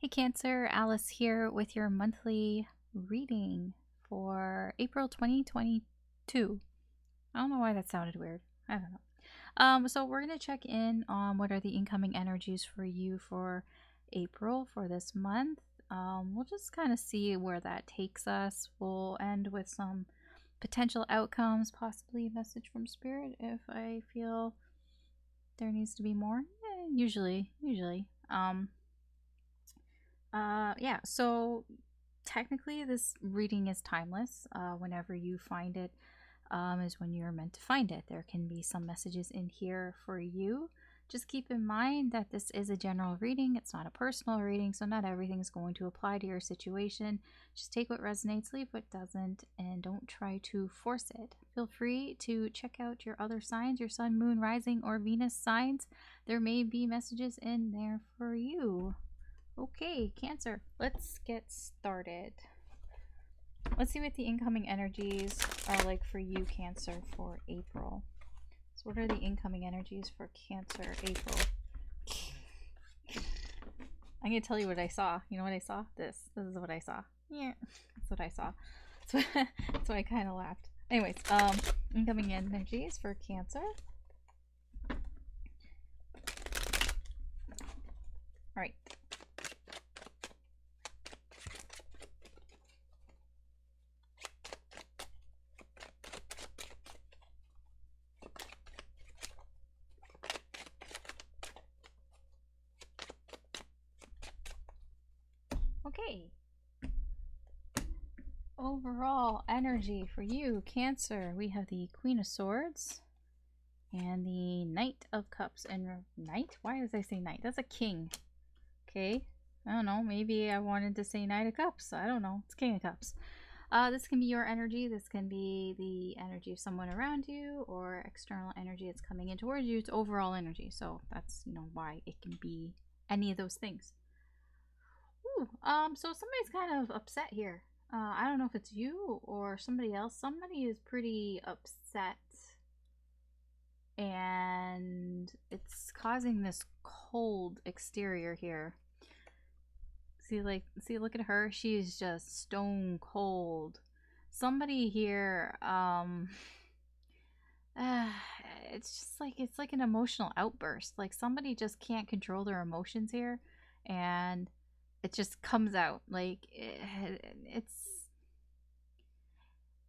Hey Cancer, Alice here with your monthly reading for April 2022. I don't know why that sounded weird. I don't know. So we're going to check in on what are the incoming energies for you for April for this month. We'll just kind of see where that takes us. We'll end with some potential outcomes, possibly a message from Spirit if I feel there needs to be more. Usually. Yeah, so technically this reading is timeless. Whenever you find it is when you're meant to find it. There can be some messages in here for you. Just keep in mind that this is a general reading. It's not a personal reading, so not everything is going to apply to your situation. Just take what resonates, leave what doesn't, and don't try to force it. Feel free to check out your other signs, your sun, moon, rising, or Venus signs. There may be messages in there for you. Okay, Cancer, let's get started. Let's see what the incoming energies are like for you, Cancer, for April. So what are the incoming energies for Cancer, April? I'm going to tell you what I saw. You know what I saw? This is what I saw. Yeah, that's what I saw. That's why I kind of laughed. Anyways, incoming energies for Cancer. All right. Okay. Overall energy for you, Cancer. We have the Queen of Swords and the Knight of Cups. And Knight? Why does I say Knight? That's a king. Okay. I don't know. Maybe I wanted to say Knight of Cups. I don't know. It's King of Cups. This can be your energy. This can be the energy of someone around you or external energy that's coming in towards you. It's overall energy. So that's, why it can be any of those things. Ooh, so somebody's kind of upset here. I don't know if it's you or somebody else. Somebody is pretty upset. And it's causing this cold exterior here. See, look at her. She's just stone cold. Somebody here, it's just like, it's like an emotional outburst. Like somebody just can't control their emotions here. And it just comes out. Like,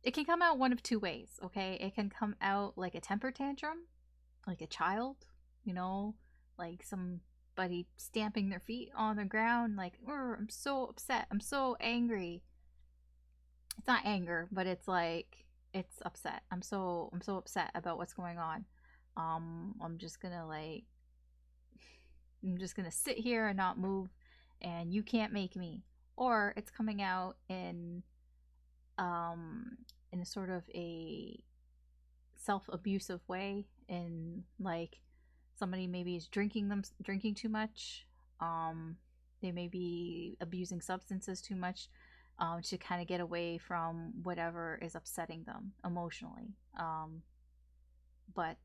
it can come out one of two ways, okay? It can come out like a temper tantrum, like a child, like somebody stamping their feet on the ground, like, I'm so upset, I'm so angry. It's not anger, but it's like, it's upset. I'm so upset about what's going on. I'm just gonna sit here and not move, and you can't make me. Or it's coming out in a sort of a self-abusive way, in like somebody maybe is drinking too much. They may be abusing substances too much to kind of get away from whatever is upsetting them emotionally. But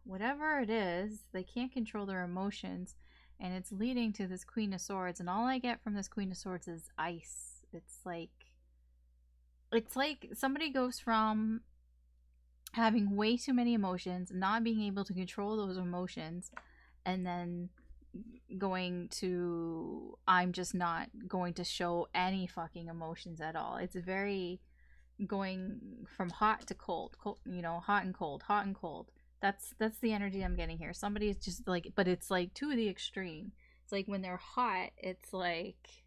whatever it is, they can't control their emotions, and it's leading to this Queen of Swords. And all I get from this Queen of Swords is ice. It's like somebody goes from having way too many emotions, not being able to control those emotions, and then going to, I'm just not going to show any fucking emotions at all. It's very going from hot to cold, hot and cold, hot and cold. That's the energy I'm getting here. Somebody is just like, but it's like to the extreme. It's like when they're hot, it's like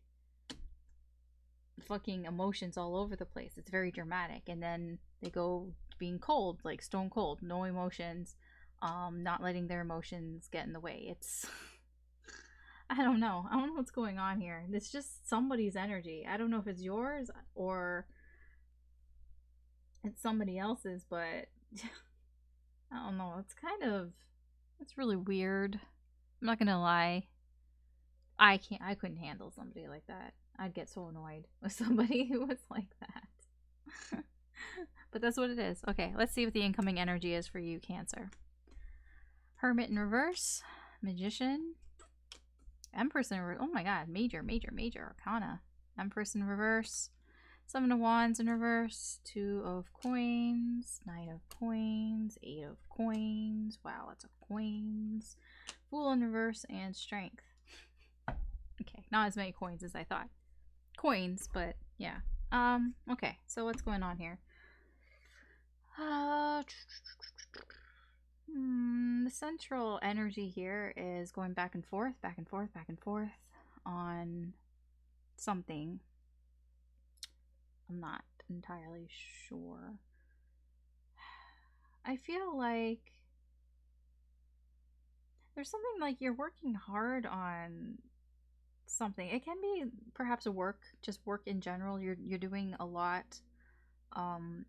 fucking emotions all over the place. It's very dramatic. And then they go being cold, like stone cold, no emotions, not letting their emotions get in the way. It's I don't know what's going on here. It's just somebody's energy. I don't know if it's yours or it's somebody else's, but I don't know. It's really weird. I'm not gonna lie. I couldn't handle somebody like that. I'd get so annoyed with somebody who was like that. But that's what it is. Okay, let's see what the incoming energy is for you, Cancer. Hermit in reverse, Magician, Empress in reverse. Oh my god, major, major, major arcana. Empress in reverse. Seven of Wands in reverse. Two of Coins. Knight of Coins. Eight of Coins. Wow, lots of coins. Fool in reverse and Strength. Okay, not as many coins as I thought. Coins, but yeah. Okay, so what's going on here? The central energy here is going back and forth, back and forth, back and forth on something. I'm not entirely sure. I feel like there's something like you're working hard on something. It can be perhaps just work in general. You're doing a lot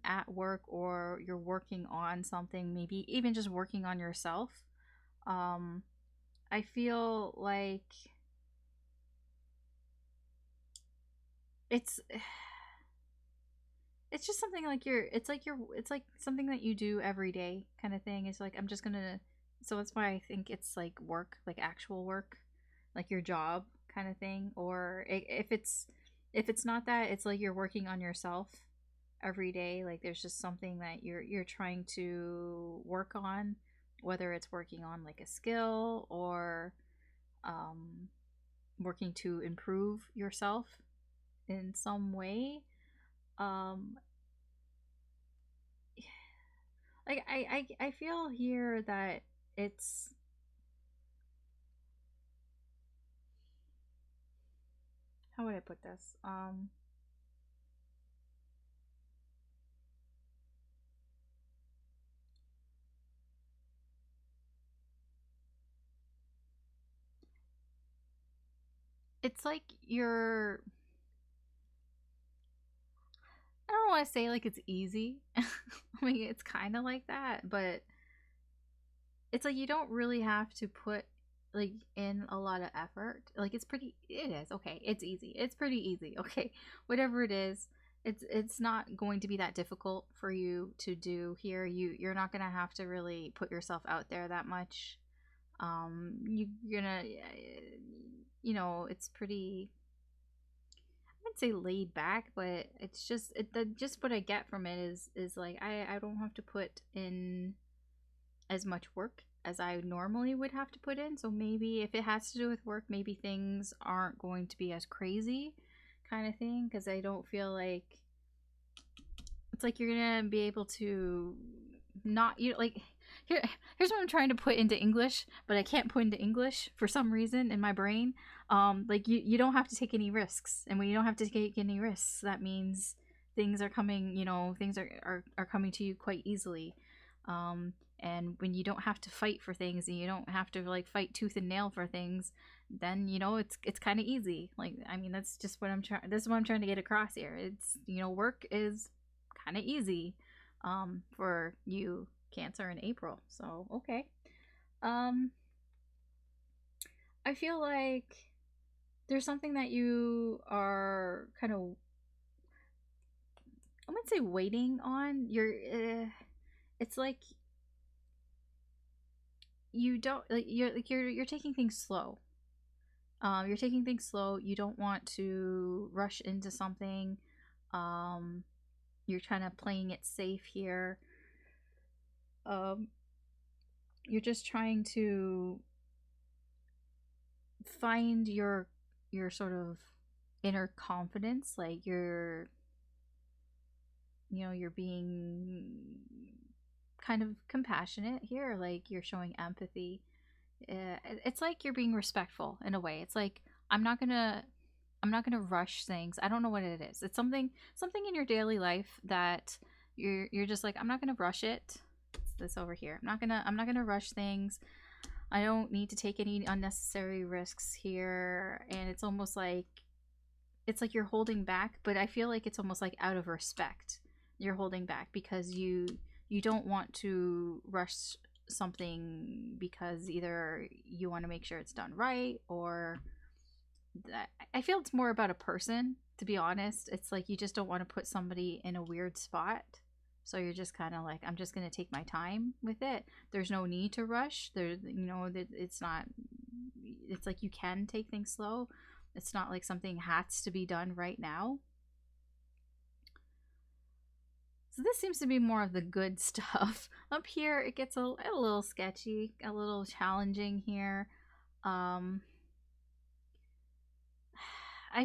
at work, or you're working on something, maybe even just working on yourself. I feel like it's just something like it's like something that you do every day kind of thing. It's like I'm just gonna, so that's why I think it's like work, like actual work, like your job kind of thing. Or if it's not that, it's like you're working on yourself every day. Like there's just something that you're trying to work on, whether it's working on like a skill or working to improve yourself in some way. Like I feel here that it's how would I put this? It's like you're, I don't want to say like it's easy. I mean, it's kind of like that, but it's like you don't really have to put like in a lot of effort. Like it is okay. It's easy. It's pretty easy. Okay, whatever it is, it's not going to be that difficult for you to do here. You're not gonna have to really put yourself out there that much. You're gonna, it's pretty, I wouldn't say laid back, but it's just just what I get from it is like I don't have to put in as much work as I normally would have to put in. So maybe if it has to do with work, maybe things aren't going to be as crazy kind of thing, because I don't feel like it's like you're gonna be able to not, like, here's what I'm trying to put into English, but I can't put into English for some reason in my brain. Like you don't have to take any risks, and when you don't have to take any risks, that means things are coming, things are coming to you quite easily. And when you don't have to fight for things, and you don't have to like fight tooth and nail for things, then it's kind of easy. Like, I mean, that's just what I'm trying, this is what I'm trying to get across here. It's, work is kind of easy for you, Cancer, in April. So okay. I feel like there's something that you are kind of, I wouldn't say waiting on. It's like you don't, like, you're taking things slow. You're taking things slow. You don't want to rush into something. You're kind of playing it safe here. You're just trying to find your sort of inner confidence. Like you're being kind of compassionate here. Like you're showing empathy. It's like you're being respectful in a way. It's like I'm not gonna rush things. I don't know what it is. It's something in your daily life that you're just like, I'm not gonna rush it. It's this over here. I'm not gonna rush things. I don't need to take any unnecessary risks here. And it's almost like you're holding back, but I feel like it's almost like out of respect. You're holding back because you don't want to rush something, because either you want to make sure it's done right, or I feel it's more about a person, to be honest. It's like you just don't want to put somebody in a weird spot. So you're just kind of like, I'm just going to take my time with it. There's no need to rush. It's not, it's like you can take things slow. It's not like something has to be done right now. So this seems to be more of the good stuff. Up here, it gets a little sketchy, a little challenging here. I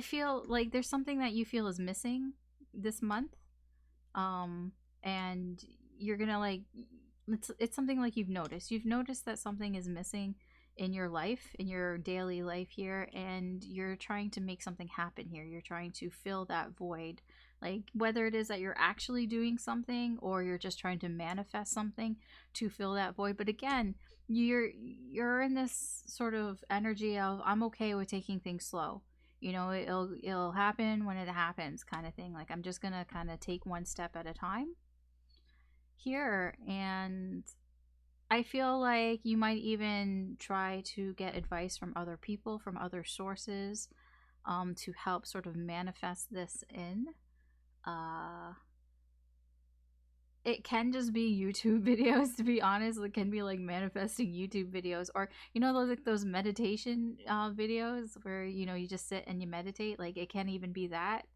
feel like there's something that you feel is missing this month. And you're gonna like, it's something like you've noticed that something is missing in your life, in your daily life here, and you're trying to make something happen here. You're trying to fill that void, like whether it is that you're actually doing something or you're just trying to manifest something to fill that void. But again, you're in this sort of energy of, I'm okay with taking things slow. You know, it'll happen when it happens, kind of thing. Like, I'm just gonna kind of take one step at a time here. And I feel like you might even try to get advice from other people, from other sources, to help sort of manifest this in. It can just be YouTube videos, to be honest. It can be like manifesting YouTube videos, or you know, those meditation videos where, you know, you just sit and you meditate. Like, it can even be that,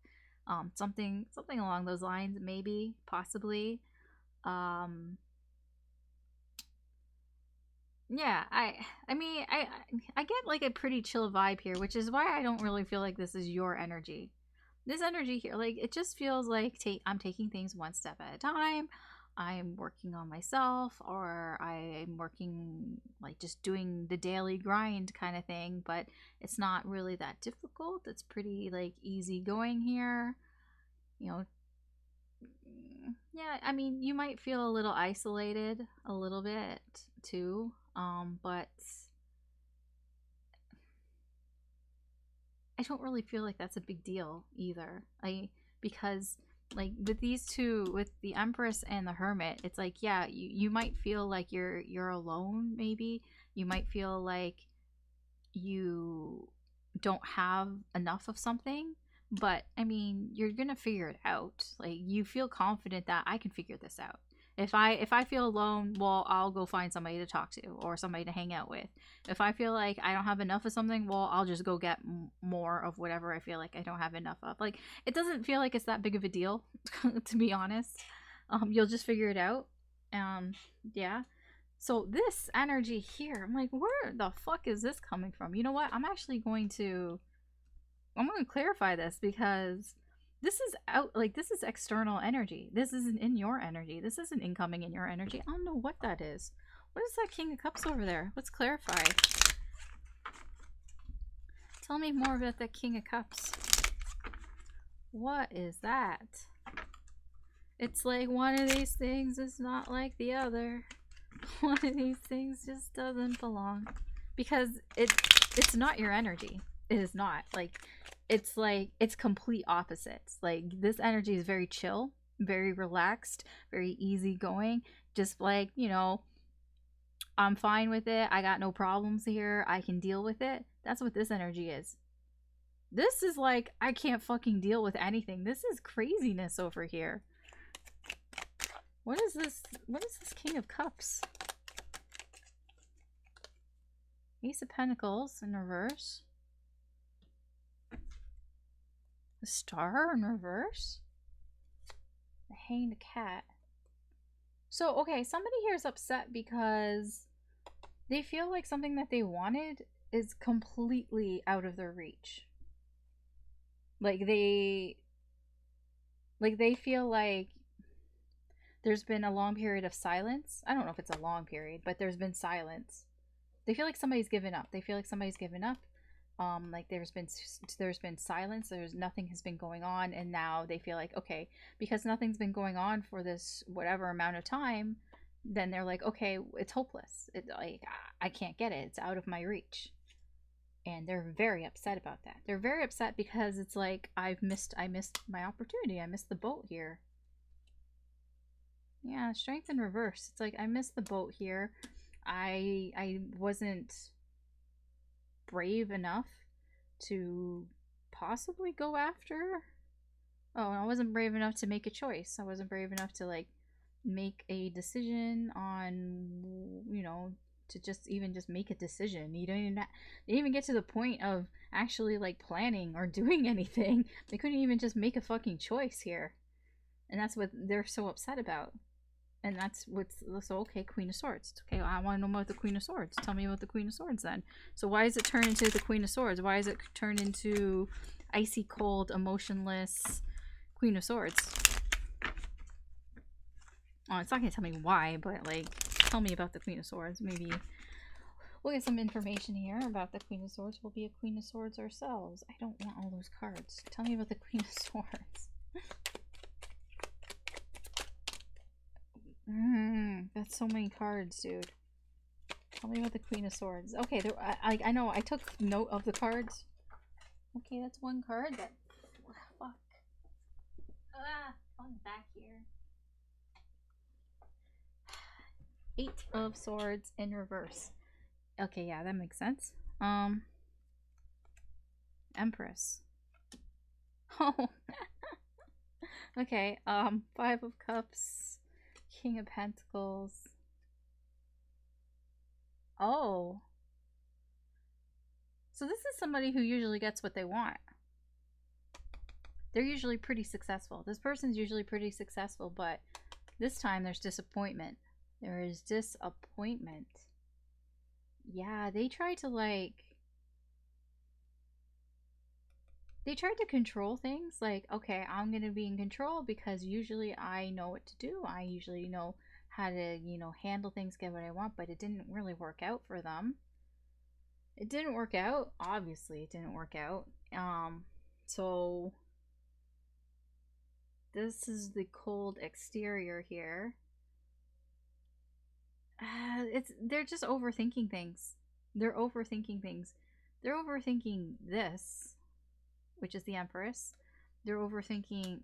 something along those lines, maybe, possibly. Yeah, I mean, I get like a pretty chill vibe here, which is why I don't really feel like this is your energy. This energy here, like, it just feels like I'm taking things one step at a time. I'm working on myself, or I'm working, like, just doing the daily grind kind of thing, but it's not really that difficult. It's pretty, like, easy going here. You know, yeah, I mean, you might feel a little isolated a little bit too, but I don't really feel like that's a big deal either. Because like with these two, with the Empress and the Hermit, it's like, yeah, you might feel like you're alone, maybe. You might feel like you don't have enough of something, but I mean, you're gonna figure it out. Like, you feel confident that I can figure this out. If I feel alone, well, I'll go find somebody to talk to or somebody to hang out with. If I feel like I don't have enough of something, well, I'll just go get more of whatever I feel like I don't have enough of. Like, it doesn't feel like it's that big of a deal, to be honest. You'll just figure it out. Yeah. So this energy here, I'm like, where the fuck is this coming from? You know what? I'm going to clarify this, because this is this is external energy. This isn't in your energy. This isn't incoming in your energy. I don't know what that is. What is that King of Cups over there? Let's clarify. Tell me more about that King of Cups. What is that? It's like one of these things is not like the other. One of these things just doesn't belong. Because it's not your energy. It is not. Like, it's complete opposites. Like, this energy is very chill, very relaxed, very easygoing. Just like, you know, I'm fine with it. I got no problems here. I can deal with it. That's what this energy is. This is like, I can't fucking deal with anything. This is craziness over here. What is this? What is this King of Cups? Ace of Pentacles in reverse. The Star in reverse. The Hanged Cat. So, okay, somebody here is upset because they feel like something that they wanted is completely out of their reach. Like, they feel like there's been a long period of silence. I don't know if it's a long period, but there's been silence. They feel like somebody's given up. They feel like somebody's given up. Like there's been silence. There's nothing has been going on, and now they feel like, okay, because nothing's been going on for this whatever amount of time, then they're like, okay, it's hopeless. It's like, I can't get it. It's out of my reach. And they're very upset about that. They're very upset because it's like, I missed my opportunity. I missed the boat here. Yeah, Strength in reverse. It's like, I missed the boat here. I wasn't brave enough to possibly go after. Oh, I wasn't brave enough to make a choice. I wasn't brave enough to like make a decision on, you know, to just make a decision. You don't even, they didn't even get to the point of actually like planning or doing anything. They couldn't even just make a fucking choice here. And that's what they're so upset about. And that's what's so okay. Queen of Swords. Okay, I want to know about the Queen of Swords. Tell me about the Queen of Swords then. So why is it turned into the Queen of Swords? Why is it turned into icy cold, emotionless Queen of Swords? Oh, it's not gonna tell me why, but like, tell me about the Queen of Swords. Maybe we'll get some information here about the Queen of Swords. We'll be a Queen of Swords ourselves. I don't want all those cards. Tell me about the Queen of Swords. That's so many cards, dude. Tell me about the Queen of Swords. Okay, there, I know, I took note of the cards. Okay, that's one card that... Fuck. On the back here. 8 of Swords in reverse. Okay, yeah, that makes sense. Empress. Oh. Okay, 5 of Cups. King of Pentacles. Oh. So this is somebody who usually gets what they want. They're usually pretty successful. This person's usually pretty successful, but this time there's disappointment. There is disappointment. Yeah, they tried to like... They tried to control things. Like, okay, I'm going to be in control because usually I know what to do. I usually know how to, you know, handle things, get what I want. But it didn't really work out for them. It didn't work out. Obviously, it didn't work out. So... This is the cold exterior here. They're just overthinking things. They're overthinking things. They're overthinking this, which is the Empress. They're overthinking...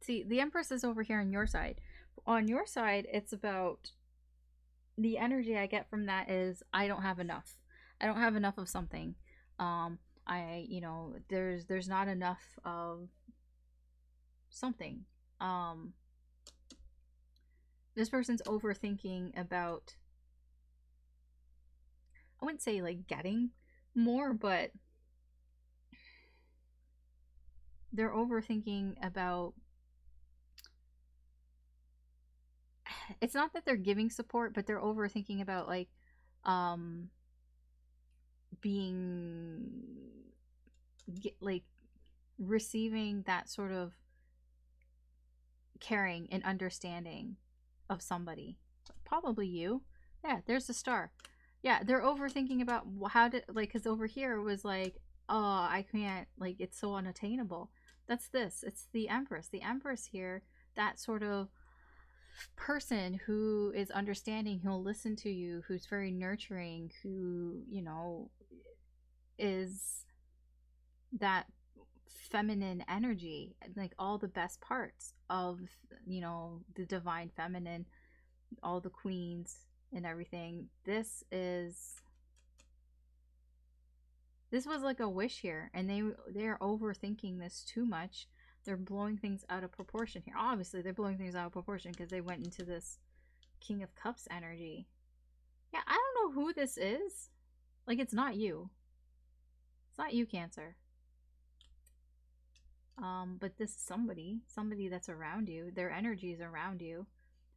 See, the Empress is over here on your side. On your side, it's about... The energy I get from that is I don't have enough. I don't have enough of something. You know, there's not enough of something. This person's overthinking about... I wouldn't say like getting more, but they're overthinking about... It's not that they're giving support, but they're overthinking about like like receiving that sort of caring and understanding of somebody. Probably you. Yeah, there's the star. Yeah, they're overthinking about how to, like, because over here it was like, oh, I can't, like, it's so unattainable. That's this. It's the Empress. The Empress here, that sort of person who is understanding, who'll listen to you, who's very nurturing, who, you know, is that feminine energy, like all the best parts of, you know, the divine feminine, all the queens and everything. This was like a wish here, and they're overthinking this too much. They're blowing things out of proportion here. Obviously they're blowing things out of proportion because they went into this King of Cups energy. Yeah, I don't know who this is. Like, it's not you. It's not you, Cancer. But this is somebody that's around you. Their energy is around you.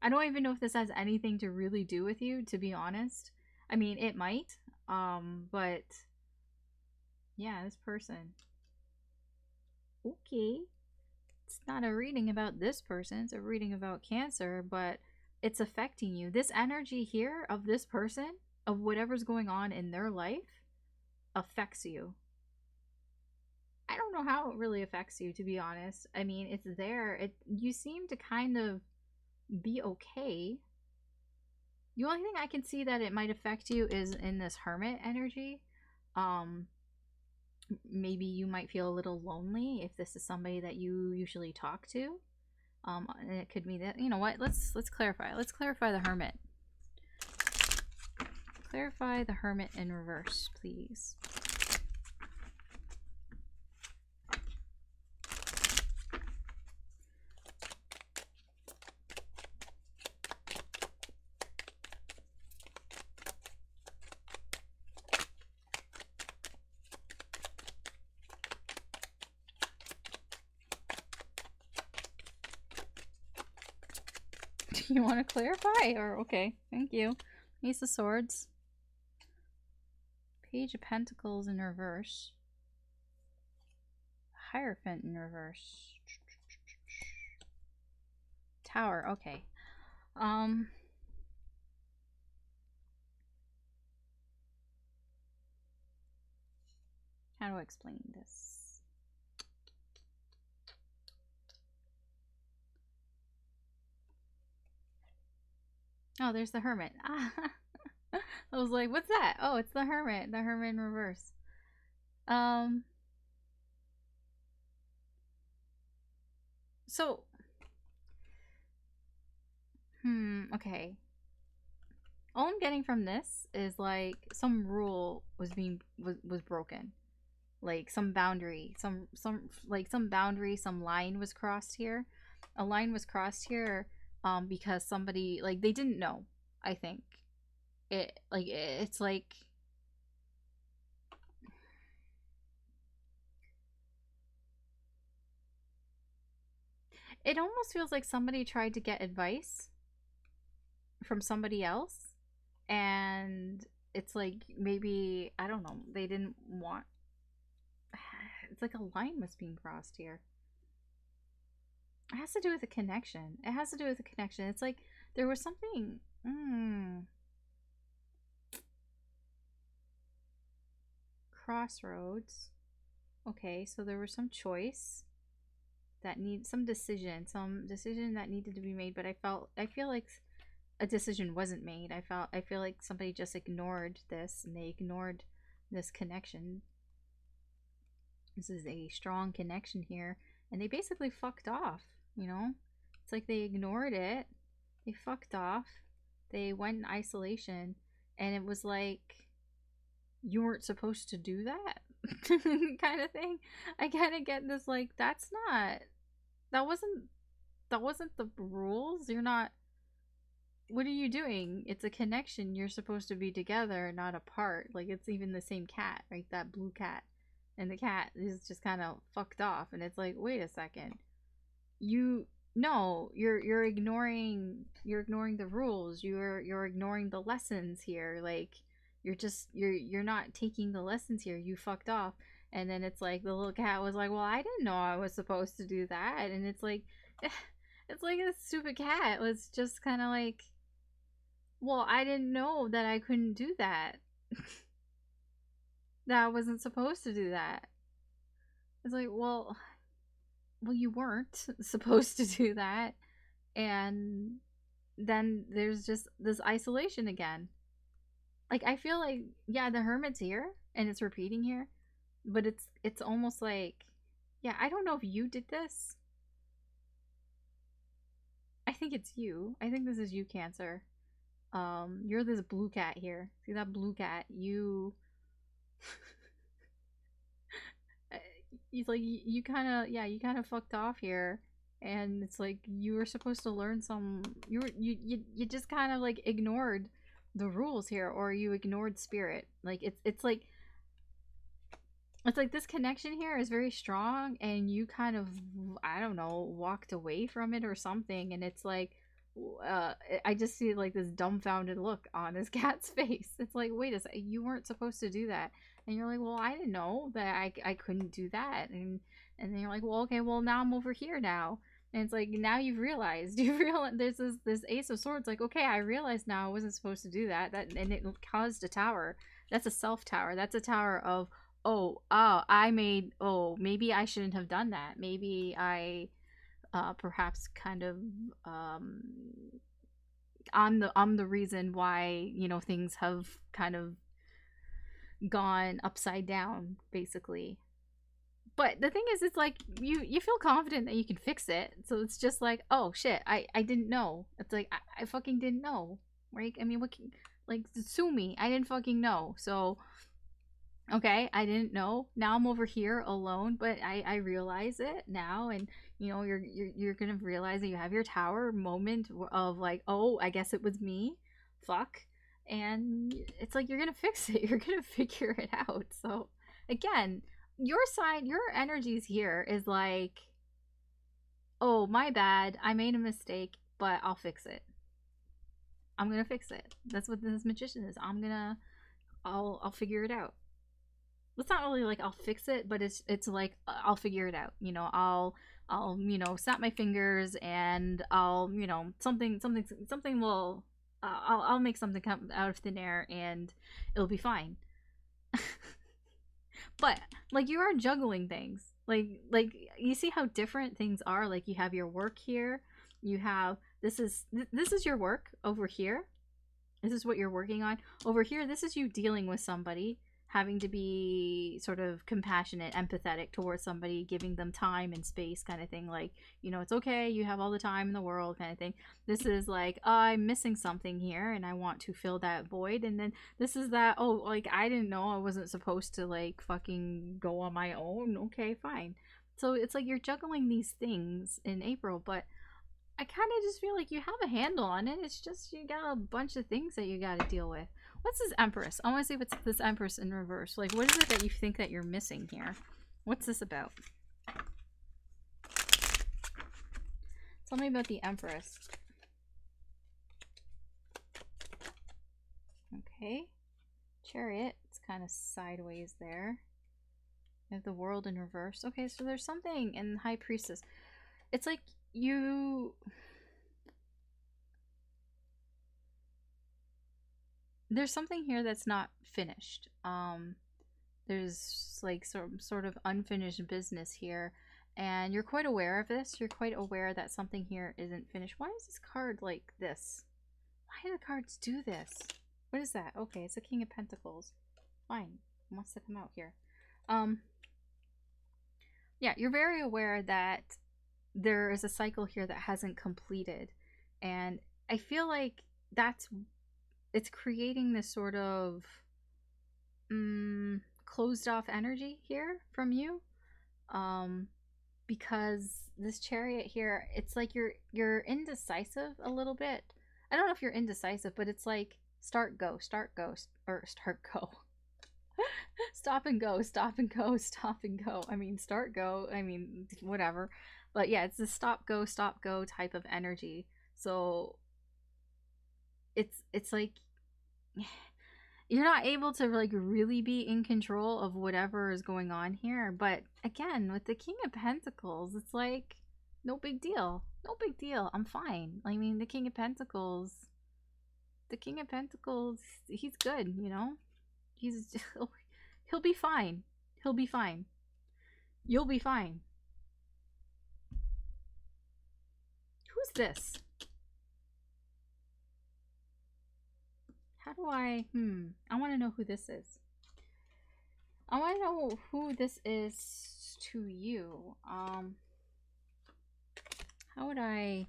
I don't even know if this has anything to really do with you, to be honest. I mean, it might. But yeah, this person. Okay. It's not a reading about this person. It's a reading about Cancer, but it's affecting you. This energy here of this person, of whatever's going on in their life, affects you. I don't know how it really affects you, to be honest. I mean, it's there. You seem to kind of be okay. The only thing I can see that it might affect you is in this Hermit energy. Maybe you might feel a little lonely if this is somebody that you usually talk to. And it could be that, you know what, let's clarify. Let's clarify the Hermit. Clarify the Hermit in reverse, please. Do you want to clarify? Or, okay, thank you. Ace of Swords. Page of Pentacles in reverse. Hierophant in reverse. Tower, okay. How do I explain this? Oh, there's the Hermit. I was like, what's that? Oh, it's the Hermit. The Hermit in reverse. So, okay. All I'm getting from this is like some rule was broken. Like some boundary, some boundary, some line was crossed here. A line was crossed here because somebody, like, they didn't know, I think. It's like it almost feels like somebody tried to get advice from somebody else, and it's like, maybe, I don't know, they didn't want, it's like a line was being crossed here. It has to do with a connection. It has to do with a connection. It's like there was something. Crossroads. Okay, so there was some choice that needs some decision that needed to be made, but I feel like a decision wasn't made. I feel like somebody just ignored this, and they ignored this connection. This is a strong connection here, and they basically fucked off, you know? It's like they ignored it. They fucked off. They went in isolation, and it was like, you weren't supposed to do that kind of thing. I kind of get this, like, that wasn't the rules. You're not, what are you doing? It's a connection. You're supposed to be together, not apart. Like, it's even the same cat, right? That blue cat. And the cat is just kind of fucked off, and it's like, wait a second. You're ignoring the rules. You're ignoring the lessons here. Like, you're not taking the lessons here. You fucked off. And then it's like the little cat was like, well, I didn't know I was supposed to do that. And it's like a stupid cat was just kind of like, well, I didn't know that I couldn't do that. That I wasn't supposed to do that. It's like, well, you weren't supposed to do that. And then there's just this isolation again. Like, I feel like, yeah, the Hermit's here and it's repeating here, but it's almost like, yeah, I don't know if you did this. I think it's you. I think this is you, Cancer. You're this blue cat here. See that blue cat? You he's like, you kind of fucked off here, and it's like you were supposed to learn some. You just kind of like ignored the rules here, or you ignored spirit. Like, it's like this connection here is very strong, and you kind of, I don't know, walked away from it or something, and it's like, I just see like this dumbfounded look on this cat's face. It's like, wait a second, you weren't supposed to do that. And you're like, well, I didn't know that I couldn't do that. And then you're like, well, okay, well, now I'm over here now. And it's like, now you've realized. You realize there's this Ace of Swords. Like, okay, I realized now I wasn't supposed to do that. And it caused a tower. That's a self tower. That's a tower of, maybe I shouldn't have done that. Maybe I perhaps kind of I'm the reason why, you know, things have kind of gone upside down, basically. But the thing is, it's like you feel confident that you can fix it, so it's just like, oh shit, I didn't know. It's like, I fucking didn't know, right? I mean, what can, like, sue me, I didn't fucking know. So okay, I didn't know. Now I'm over here alone, but I realize it now, and you know, you're gonna realize that you have your tower moment of like, oh, I guess it was me. Fuck. And it's like, you're gonna fix it. You're gonna figure it out. So again, your side, your energies here is like, oh, my bad, I made a mistake. but I'll fix it. I'm gonna fix it. That's what this magician is. I'll figure it out. It's not really like I'll fix it, but it's like I'll figure it out. You know, I'll snap my fingers and I'll something will I'll make something come out of thin air and it'll be fine. But like you are juggling things. Like you see how different things are. Like you have your work here. You have this is your work over here. This is what you're working on. Over here, this is you dealing with somebody, having to be sort of compassionate, empathetic towards somebody, giving them time and space kind of thing. Like, it's okay, you have all the time in the world kind of thing. This is like, I'm missing something here and I want to fill that void. And then this is that, oh, like, I didn't know I wasn't supposed to, like, fucking go on my own. Okay, fine. So it's like you're juggling these things in April, but I kind of just feel like you have a handle on it. It's just you got a bunch of things that you got to deal with. What's this Empress? I want to see what's this Empress in reverse. Like, what is it that you think that you're missing here? What's this about? Tell me about the Empress. Okay. Chariot. It's kind of sideways there. You have the World in reverse. Okay, so there's something in High Priestess. It's like there's something here that's not finished. There's like sort of unfinished business here, and you're quite aware of this. You're quite aware that something here isn't finished. Why is this card like this? Why do the cards do this? What is that? Okay, it's a King of Pentacles. Fine, it wants to come out here. Yeah, you're very aware that there is a cycle here that hasn't completed, and I feel like it's creating this sort of closed off energy here from you, because this Chariot here, it's like you're indecisive a little bit. I don't know if you're indecisive, but it's like start go, or start go. Stop and go, stop and go, stop and go. I mean, start go, I mean, whatever. But yeah, it's a stop go type of energy. So it's like you're not able to like really be in control of whatever is going on here. But again, with the King of Pentacles, it's like no big deal. No big deal. I'm fine. I mean, the King of Pentacles, he's good, he'll be fine. He'll be fine. You'll be fine. Who's this? How do I want to know who this is. I want to know who this is to you. How would I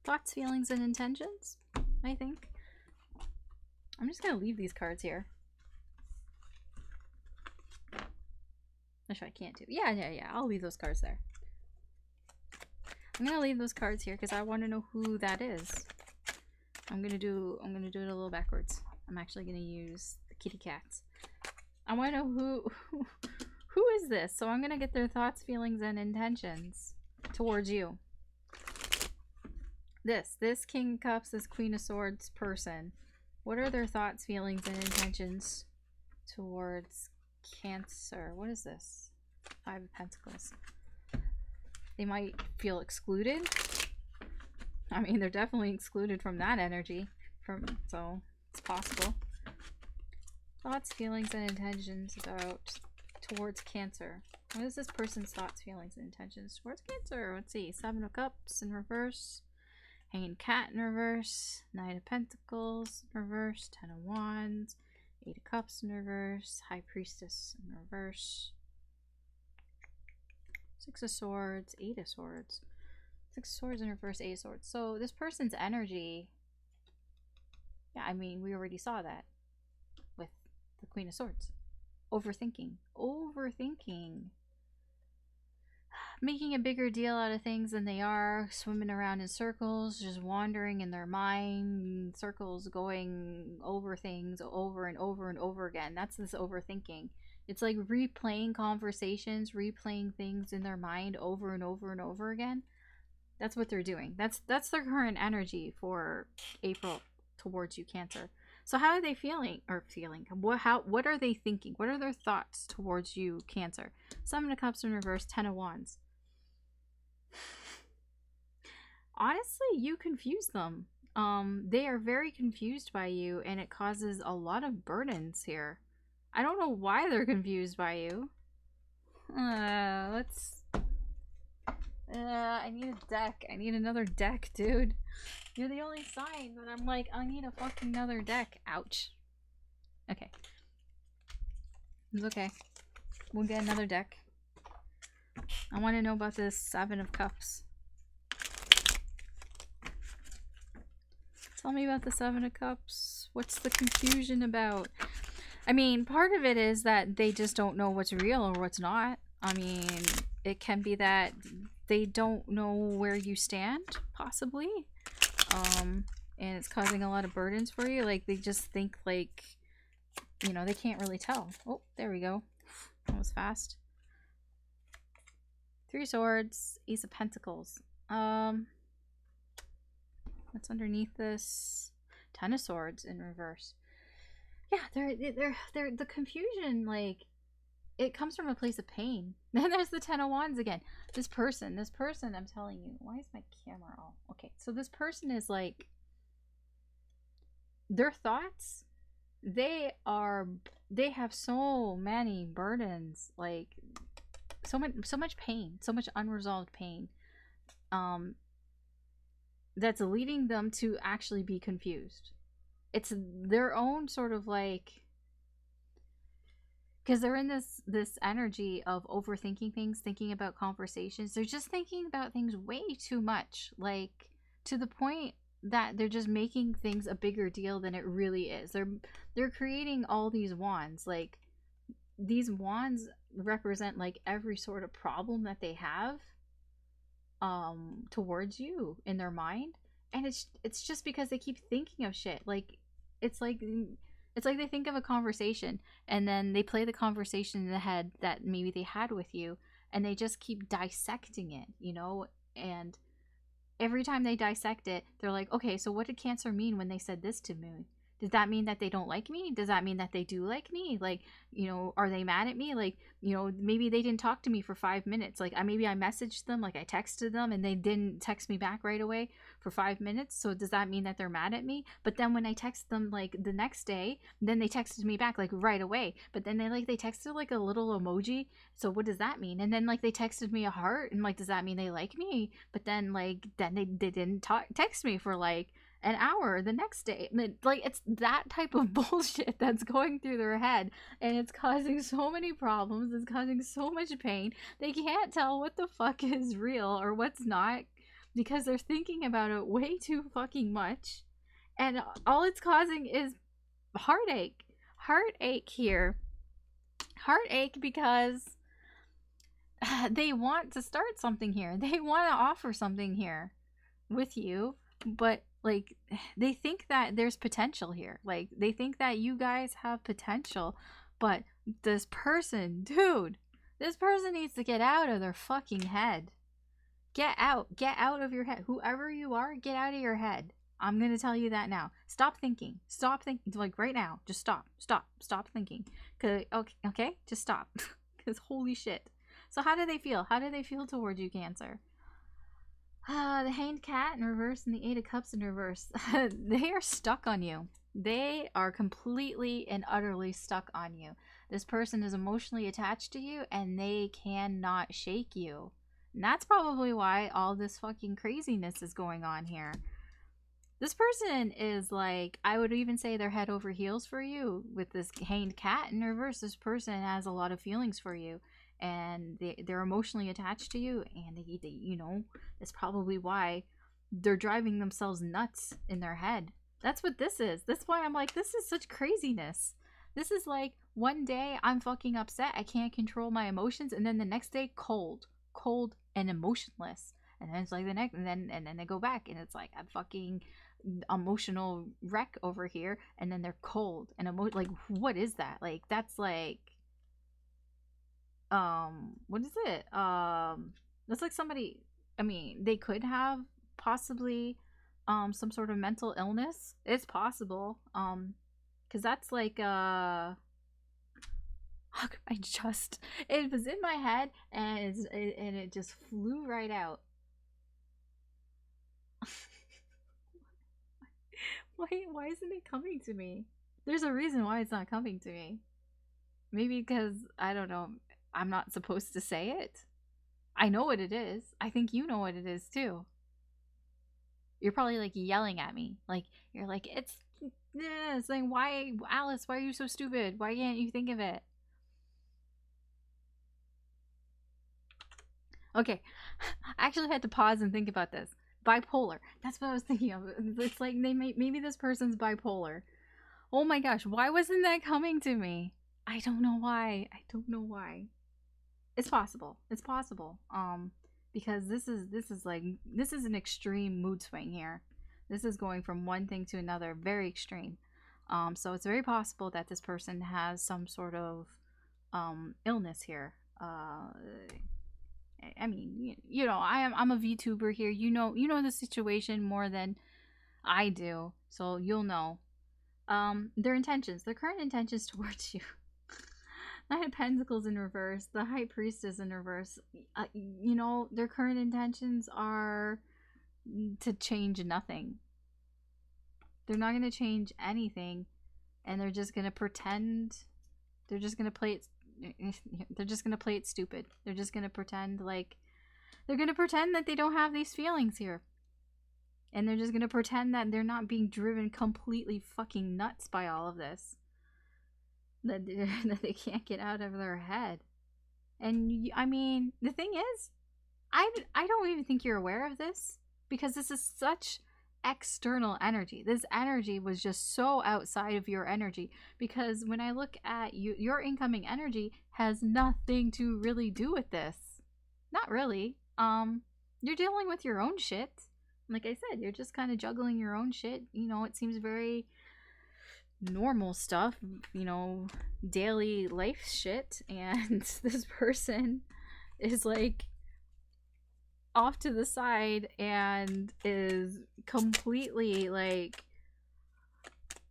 thoughts, feelings, and intentions, I think. I'm just gonna leave these cards here. Actually, I can't do. Yeah. I'll leave those cards there. I'm gonna leave those cards here because I want to know who that is. I'm gonna do it a little backwards. I'm actually gonna use the kitty cats. I want to know who is this. So I'm gonna get their thoughts, feelings, and intentions towards you. This King of Cups, this Queen of Swords person. What are their thoughts, feelings, and intentions towards Cancer? What is this? Five of Pentacles. They might feel excluded. I mean, they're definitely excluded from that energy. So it's possible. Thoughts, feelings, and intentions towards Cancer. What is this person's thoughts, feelings, and intentions towards Cancer? Let's see. Seven of Cups in reverse. Hanging Cat in reverse. Knight of Pentacles in reverse. Ten of Wands. Eight of Cups in reverse. High Priestess in reverse. Six of Swords. Eight of Swords. Six of Swords in reverse. Eight of Swords. So this person's energy... Yeah, I mean, we already saw that with the Queen of Swords. Overthinking. Making a bigger deal out of things than they are, swimming around in circles, just wandering in their mind, circles, going over things over and over and over again. That's this overthinking. It's like replaying conversations, replaying things in their mind over and over and over again. That's what they're doing. That's their current energy for April towards you, Cancer. So how are they feeling? What are they thinking? What are their thoughts towards you, Cancer? Seven of Cups in reverse, Ten of Wands. Honestly, you confuse them. They are very confused by you, and it causes a lot of burdens here. I don't know why they're confused by you. I need a deck. I need another deck, dude. You're the only sign that I'm like, I need a fucking another deck. Ouch. Okay. It's okay. We'll get another deck. I want to know about this Seven of Cups. Tell me about the Seven of Cups. What's the confusion about? I mean, part of it is that they just don't know what's real or what's not. I mean, it can be that they don't know where you stand, possibly. And it's causing a lot of burdens for you. Like, they just think, like, you know, they can't really tell. Oh, there we go. That was fast. Three Swords, Ace of Pentacles. What's underneath this? Ten of Swords in reverse. Yeah, they're the confusion, like, it comes from a place of pain. Then there's the Ten of Wands again. This person, I'm telling you. Why is my camera all? Okay, so this person is like, their thoughts, they have so many burdens, like, so much pain, so much unresolved pain, that's leading them to actually be confused. It's their own sort of like, because they're in this energy of overthinking things, thinking about conversations. They're just thinking about things way too much, like, to the point that they're just making things a bigger deal than it really is. They're creating all these wands. Like, these wands represent like every sort of problem that they have towards you in their mind, and it's just because they keep thinking of shit. Like, it's like they think of a conversation, and then they play the conversation in the head that maybe they had with you, and they just keep dissecting it, you know? And every time they dissect it, they're like, okay, so what did Cancer mean when they said this to me? Does that mean that they don't like me? Does that mean that they do like me? Like, you know, are they mad at me? Like, you know, maybe they didn't talk to me for 5 minutes. Like, maybe I messaged them, like I texted them, and they didn't text me back right away for 5 minutes. So does that mean that they're mad at me? But then when I text them, like, the next day, then they texted me back, like, right away. But then they texted, like, a little emoji. So what does that mean? And then, like, they texted me a heart, and, like, does that mean they like me? But then, like, then they didn't text me for, like, an hour the next day. Like, it's that type of bullshit that's going through their head, and it's causing so many problems. It's causing so much pain. They can't tell what the fuck is real or what's not, because they're thinking about it way too fucking much, and all it's causing is heartache here. Heartache because they want to start something here. They want to offer something here with you, but, like, they think that there's potential here. Like, they think that you guys have potential, but this person, dude, this person needs to get out of their fucking head. Get out of your head. Whoever you are, get out of your head. I'm gonna tell you that now. Stop thinking, like, right now. Just stop thinking. Okay, just stop. Because holy shit. So how do they feel towards you, Cancer? The Hanged Cat in reverse and the Eight of Cups in reverse. They are stuck on you. They are completely and utterly stuck on you. This person is emotionally attached to you, and they cannot shake you. And that's probably why all this fucking craziness is going on here. This person is, like, I would even say they're head over heels for you. With this Hanged Cat in reverse, this person has a lot of feelings for you, and they're emotionally attached to you, and they you know, that's probably why they're driving themselves nuts in their head. That's what this is. That's why I'm like, this is such craziness. This is like, one day I'm fucking upset, I can't control my emotions, and then the next day cold and emotionless, and then it's like the next, and then they go back, and it's like a fucking emotional wreck over here, and then they're cold and like, what is that? Like, that's like, what is it? That's like somebody, I mean, they could have possibly some sort of mental illness. It's possible. Because that's like I just, it was in my head and it just flew right out. Why isn't it coming to me? There's a reason why it's not coming to me. Maybe because, I don't know, I'm not supposed to say it. I know what it is. I think you know what it is too. You're probably like yelling at me. Like, you're like, it's saying, why, Alice, why are you so stupid? Why can't you think of it? Okay, I actually had to pause and think about this. Bipolar. That's what I was thinking of. It's like maybe this person's bipolar. Oh my gosh, why wasn't that coming to me? I don't know why. I don't know why. It's possible. It's possible. Because this is an extreme mood swing here. This is going from one thing to another, very extreme. So it's very possible that this person has some sort of illness here. I mean, you know, I'm a VTuber here. You know the situation more than I do, so you'll know. Their intentions, their current intentions towards you. Nine of Pentacles in reverse, the High Priestess in reverse. You know, their current intentions are to change nothing. They're not going to change anything, and they're just going to pretend. They're just going to play it. They're just going to play it stupid. They're just going to pretend like. They're going to pretend that they don't have these feelings here. And they're just going to pretend that they're not being driven completely fucking nuts by all of this. That they can't get out of their head. And I mean, the thing is, I don't even think you're aware of this, because this is such external energy. This energy was just so outside of your energy, because when I look at you, your incoming energy has nothing to really do with this. Not really. You're dealing with your own shit. Like I said, you're just kind of juggling your own shit. You know, it seems very normal stuff, you know, daily life shit, and this person is like off to the side and is completely like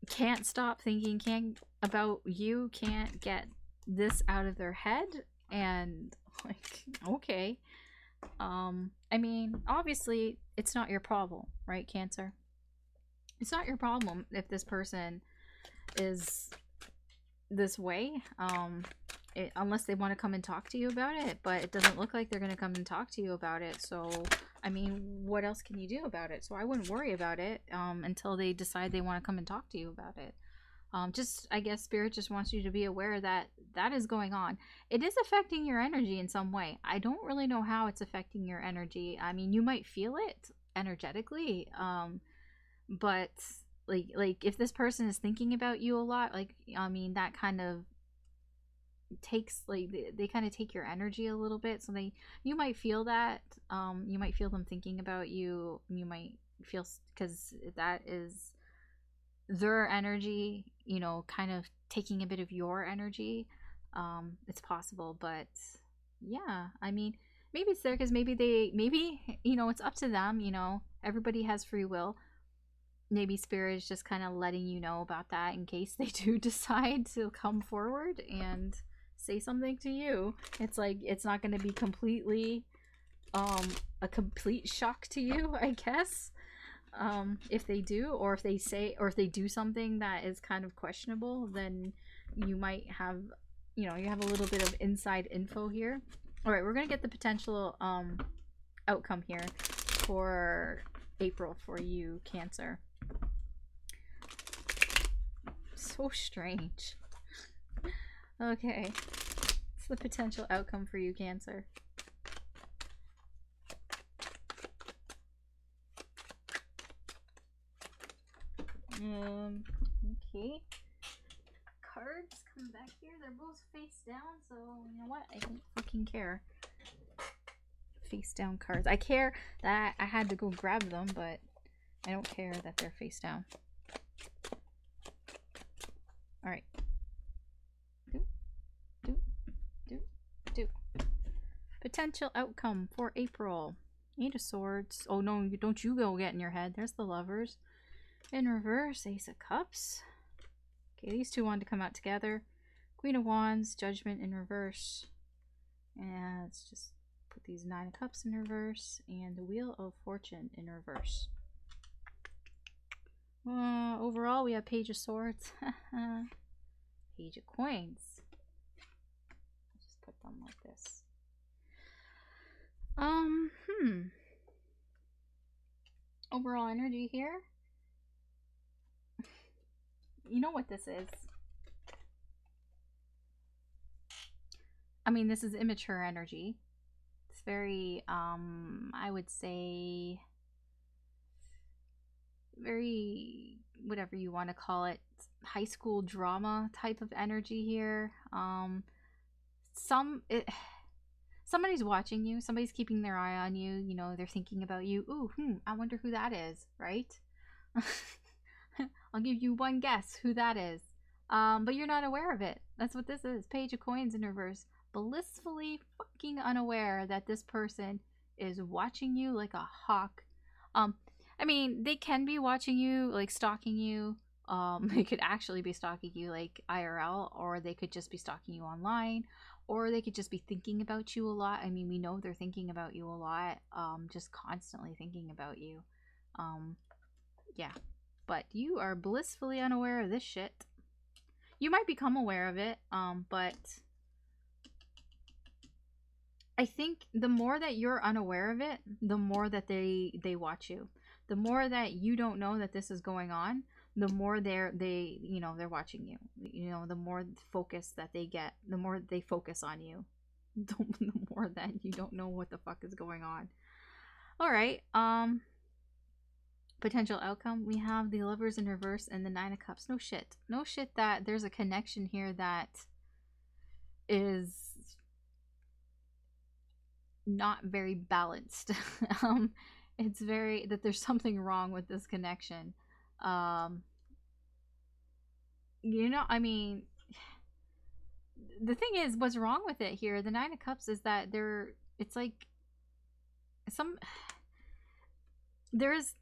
can't stop thinking about you, can't get this out of their head, and like, okay. I mean, obviously it's not your problem, right, Cancer? It's not your problem if this person is this way, unless they want to come and talk to you about it, but it doesn't look like they're going to come and talk to you about it. So I mean, what else can you do about it? So I wouldn't worry about it until they decide they want to come and talk to you about it. Just, I guess Spirit just wants you to be aware that that is going on. It is affecting your energy in some way. I don't really know how it's affecting your energy. I mean, you might feel it energetically, but like if this person is thinking about you a lot, like, I mean, that kind of takes, like, they kind of take your energy a little bit. So you might feel that, you might feel them thinking about you. You might feel, because that is their energy, you know, kind of taking a bit of your energy. It's possible, but yeah, I mean, maybe it's there because maybe you know, it's up to them. You know, everybody has free will. Maybe Spirit is just kind of letting you know about that in case they do decide to come forward and say something to you. It's like, it's not going to be completely a complete shock to you, I guess. If they do, or if they say, or if they do something that is kind of questionable, then you might have, you know, you have a little bit of inside info here. All right, we're gonna get the potential outcome here for April for you, Cancer. So strange. Okay, it's the potential outcome for you, Cancer. Okay. Cards come back here. They're both face down, so you know what? I don't fucking care. Face down cards. I care that I had to go grab them, but I don't care that they're face down. Alright. Do. Potential outcome for April. Eight of Swords. Oh no, don't you go get in your head. There's the Lovers. In reverse, Ace of Cups. Okay, these two wanted to come out together. Queen of Wands, Judgment in reverse. And let's just put these Nine of Cups in reverse. And the Wheel of Fortune in reverse. Overall, we have Page of Swords. Page of Coins. I'll just put them like this. Overall energy here. You know what this is. I mean, this is immature energy. It's very, I would say, very, whatever you want to call it, high school drama type of energy here. Somebody's watching you. Somebody's keeping their eye on you. You know, they're thinking about you. Ooh, I wonder who that is, right? I'll give you one guess who that is. But you're not aware of it. That's what this is. Page of Coins in reverse. Blissfully fucking unaware that this person is watching you like a hawk. I mean, they can be watching you, like stalking you. They could actually be stalking you like IRL, or they could just be stalking you online, or they could just be thinking about you a lot. I mean, we know they're thinking about you a lot, just constantly thinking about you. Yeah, but you are blissfully unaware of this shit. You might become aware of it, but I think the more that you're unaware of it, the more that they watch you. The more that you don't know that this is going on, the more they're watching you. You know, the more focus that they get, the more they focus on you. The more that you don't know what the fuck is going on. All right. Potential outcome. We have the Lovers in reverse and the Nine of Cups. No shit. No shit that there's a connection here that is not very balanced. It's very that there's something wrong with this connection. You know, I mean, the thing is, what's wrong with it here? The Nine of Cups is that it's like this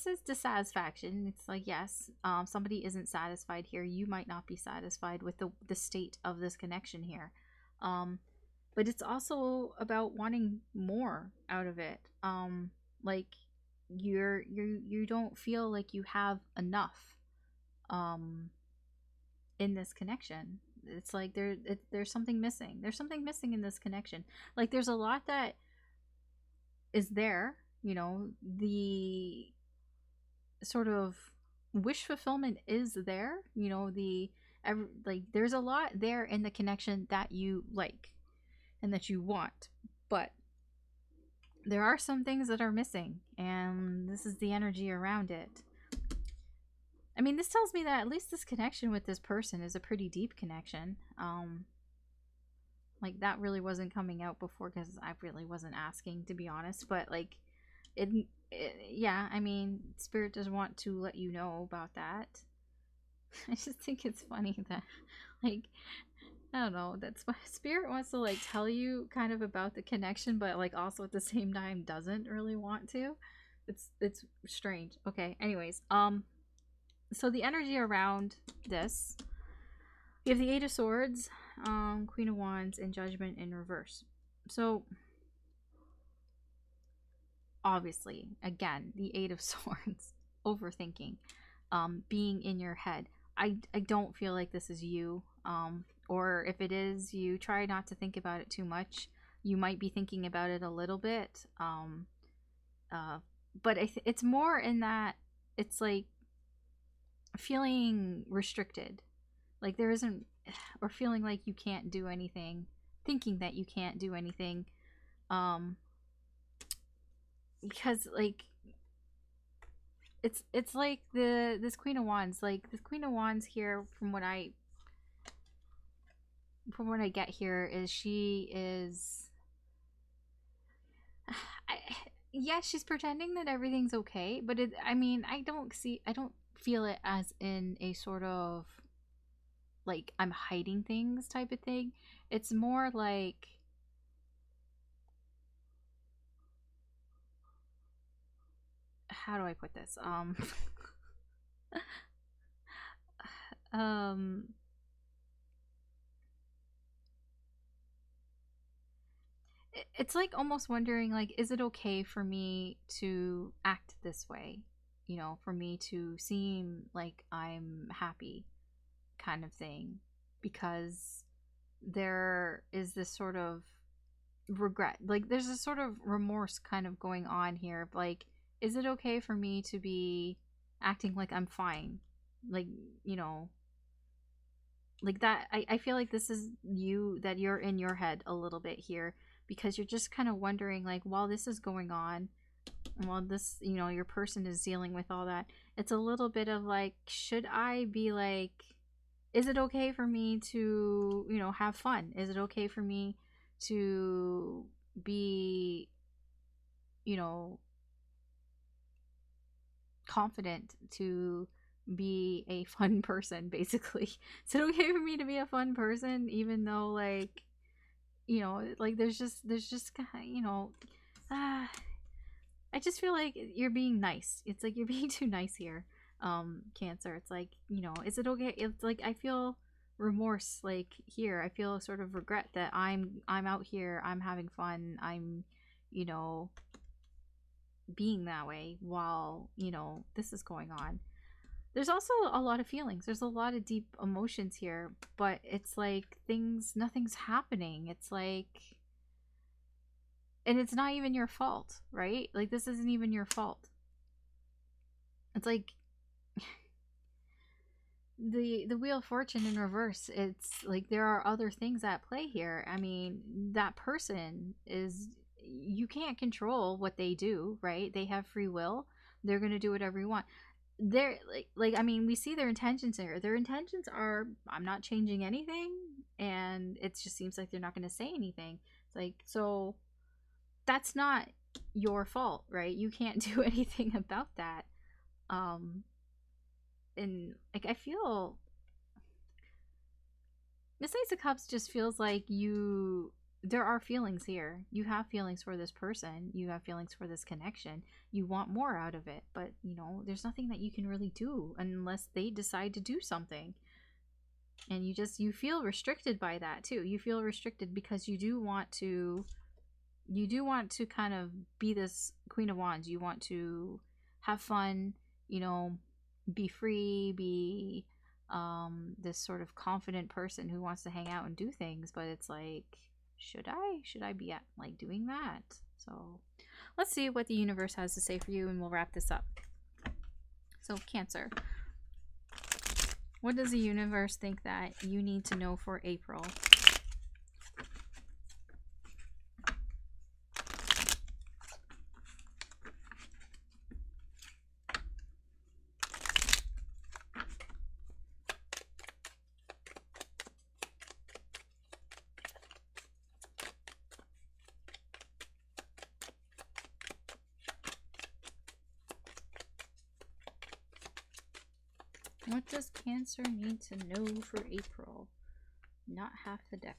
is dissatisfaction. It's like, yes, somebody isn't satisfied here. You might not be satisfied with the state of this connection here. But it's also about wanting more out of it. Like you don't feel like you have enough in this connection. It's like there's something missing. There's something missing in this connection. Like there's a lot that is there, you know, the sort of wish fulfillment is there, you know, like there's a lot there in the connection that you like and that you want, but there are some things that are missing, and this is the energy around it. I mean, this tells me that at least this connection with this person is a pretty deep connection. Like that really wasn't coming out before because I really wasn't asking, to be honest, but like yeah, I mean, Spirit does want to let you know about that. I just think it's funny that, like, I don't know, that's why Spirit wants to like tell you kind of about the connection, but like also at the same time doesn't really want to. It's strange. Okay, anyways, so the energy around this, we have the Eight of Swords, Queen of Wands, and Judgment in reverse. So obviously, again, the Eight of Swords, overthinking, being in your head. I don't feel like this is you. Or if it is you, try not to think about it too much. You might be thinking about it a little bit. But it's more in that it's like feeling restricted. Like there isn't, or feeling like you can't do anything, thinking that you can't do anything. Because like it's like this Queen of Wands, like this Queen of Wands here, from what I get here, is she is yeah, she's pretending that everything's okay, but I mean, I don't feel it as in a sort of like I'm hiding things type of thing. It's more like how do I put this? Um, it's like almost wondering, like, is it okay for me to act this way? You know, for me to seem like I'm happy, kind of thing, because there is this sort of regret. Like, there's a sort of remorse kind of going on here. Like, is it okay for me to be acting like I'm fine? Like, you know, like that. I feel like this is you, that you're in your head a little bit here, because you're just kind of wondering, like, while this is going on, and while this, you know, your person is dealing with all that, it's a little bit of like, should I be like, is it okay for me to, you know, have fun? Is it okay for me to be, you know, confident, to be a fun person, basically? Is it okay for me to be a fun person, even though, like, you know, like, there's just you know, uh, I just feel like you're being nice. It's like you're being too nice here, Cancer. It's like, you know, is it okay? It's like I feel remorse, like, here. I feel sort of regret that I'm out here, I'm having fun, I'm, you know, being that way while, you know, this is going on. There's also a lot of feelings. There's a lot of deep emotions here, but it's like nothing's happening. It's like, and it's not even your fault, right? Like, this isn't even your fault. It's like the Wheel of Fortune in reverse. It's like there are other things at play here. I mean, that person is, you can't control what they do, right? They have free will. They're going to do whatever you want. They're like I mean, we see their intentions here. Their intentions are, I'm not changing anything, and it just seems like they're not going to say anything. It's like, so that's not your fault, right? You can't do anything about that. And like, I feel Miss Ace of Cups just feels like there are feelings here. You have feelings for this person. You have feelings for this connection. You want more out of it, but, you know, there's nothing that you can really do unless they decide to do something. And you feel restricted by that too. You feel restricted because you do want to kind of be this Queen of Wands. You want to have fun, you know, be free, be this sort of confident person who wants to hang out and do things, but it's like, should I be at, like, doing that? So let's see what the universe has to say for you, and we'll wrap this up. So Cancer, what does the universe think that you need to know for April? What does Cancer need to know for April? Not half the deck.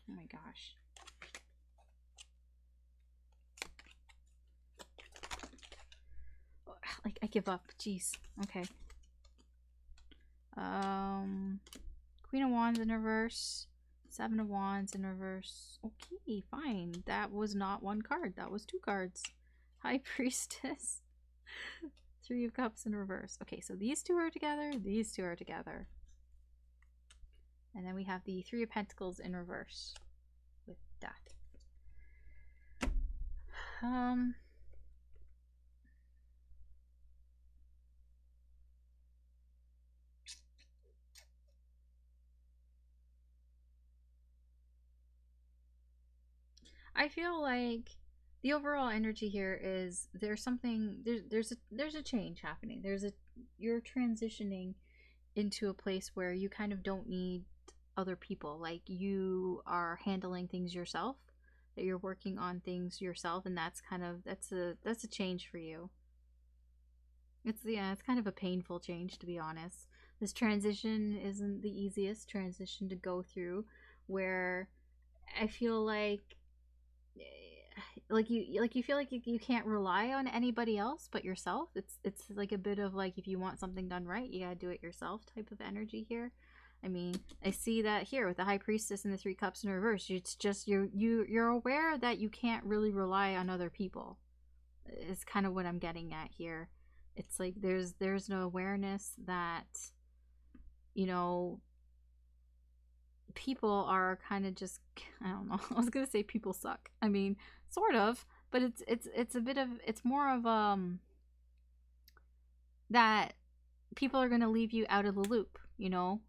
Oh my gosh. Like, I give up. Jeez. Okay. Queen of Wands in reverse. Seven of Wands in reverse. Okay, fine. That was not one card. That was two cards. High Priestess. Three of Cups in reverse. Okay, so these two are together. These two are together. And then we have the Three of Pentacles in reverse with Death. I feel like the overall energy here is there's something, there's a change happening. You're transitioning into a place where you kind of don't need other people. Like, you are handling things yourself, that you're working on things yourself, and that's a change for you. It's kind of a painful change, to be honest. This transition isn't the easiest transition to go through, where I feel like like you feel like you can't rely on anybody else but yourself. It's like a bit of like, if you want something done right, you gotta do it yourself type of energy here. I mean, I see that here with the High Priestess and the Three Cups in reverse. It's just you're aware that you can't really rely on other people. Is kind of what I'm getting at here. It's like there's no awareness that, you know, people are kind of just, I don't know. I was gonna say people suck. I mean, sort of, but it's a bit of, it's more of that people are gonna leave you out of the loop. You know,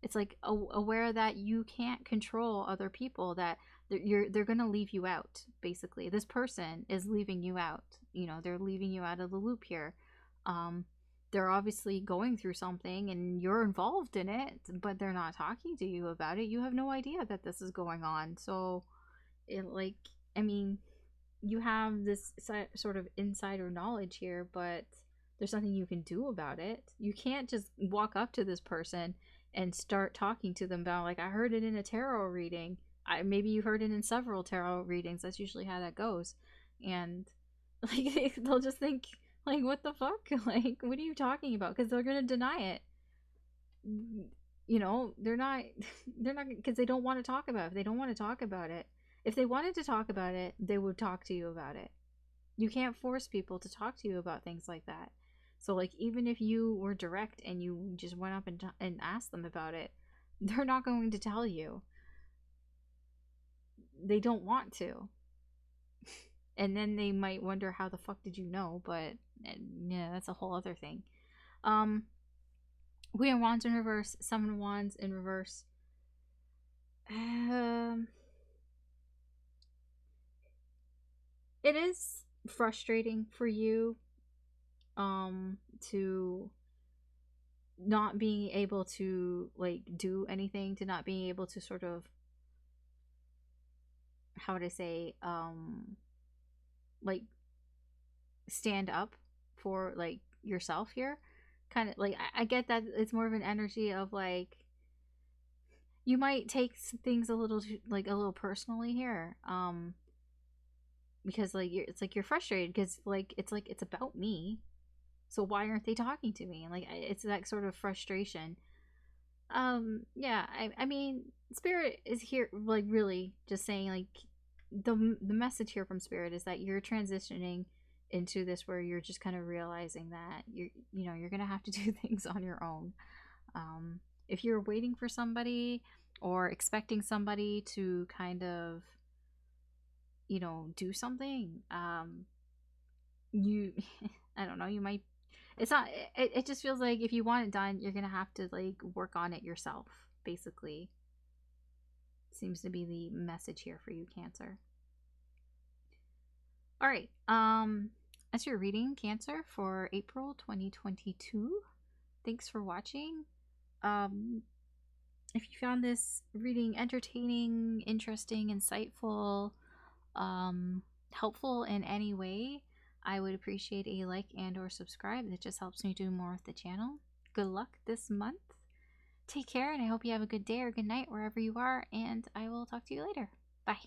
it's like aware that you can't control other people, that they're gonna leave you out. Basically, this person is leaving you out. You know, they're leaving you out of the loop here. They're obviously going through something and you're involved in it, but they're not talking to you about it. You have no idea that this is going on. So it, like, I mean, you have this sort of insider knowledge here, but there's nothing you can do about it. You can't just walk up to this person and start talking to them about, like, I heard it in a tarot reading. Maybe you heard it in several tarot readings. That's usually how that goes. And like they'll just think, like, what the fuck? Like, what are you talking about? Because they're gonna deny it. You know, they're not because they don't want to talk about it. They don't want to talk about it. If they wanted to talk about it, they would talk to you about it. You can't force people to talk to you about things like that. So, like, even if you were direct and you just went up and asked them about it, they're not going to tell you. They don't want to. And then they might wonder, how the fuck did you know? But yeah, that's a whole other thing. Queen of Wands in reverse, Seven of Wands in reverse. It is frustrating for you to not being able to, like, do anything, to not being able to sort of, how would I say, like, stand up for, like, yourself here. Kind of like, I get that it's more of an energy of, like, you might take things a little, like, a little personally here, because, like, it's like you're frustrated because, like, it's about me, so why aren't they talking to me? And, like, it's that sort of frustration. Yeah, I mean, Spirit is here, like, really just saying, like, the message here from Spirit is that you're transitioning into this where you're just kind of realizing that you're gonna have to do things on your own. If you're waiting for somebody or expecting somebody to kind of, do something, you I don't know, you might, it's not, it just feels like if you want it done, you're gonna have to, like, work on it yourself, basically. Seems to be the message here for you, Cancer. All right, that's your reading, Cancer, for April 2022. Thanks for watching. If you found this reading entertaining, interesting, insightful, helpful in any way, I would appreciate a like and or subscribe. That just helps me do more with the channel. Good luck this month. Take care, and I hope you have a good day or good night wherever you are, and I will talk to you later. Bye.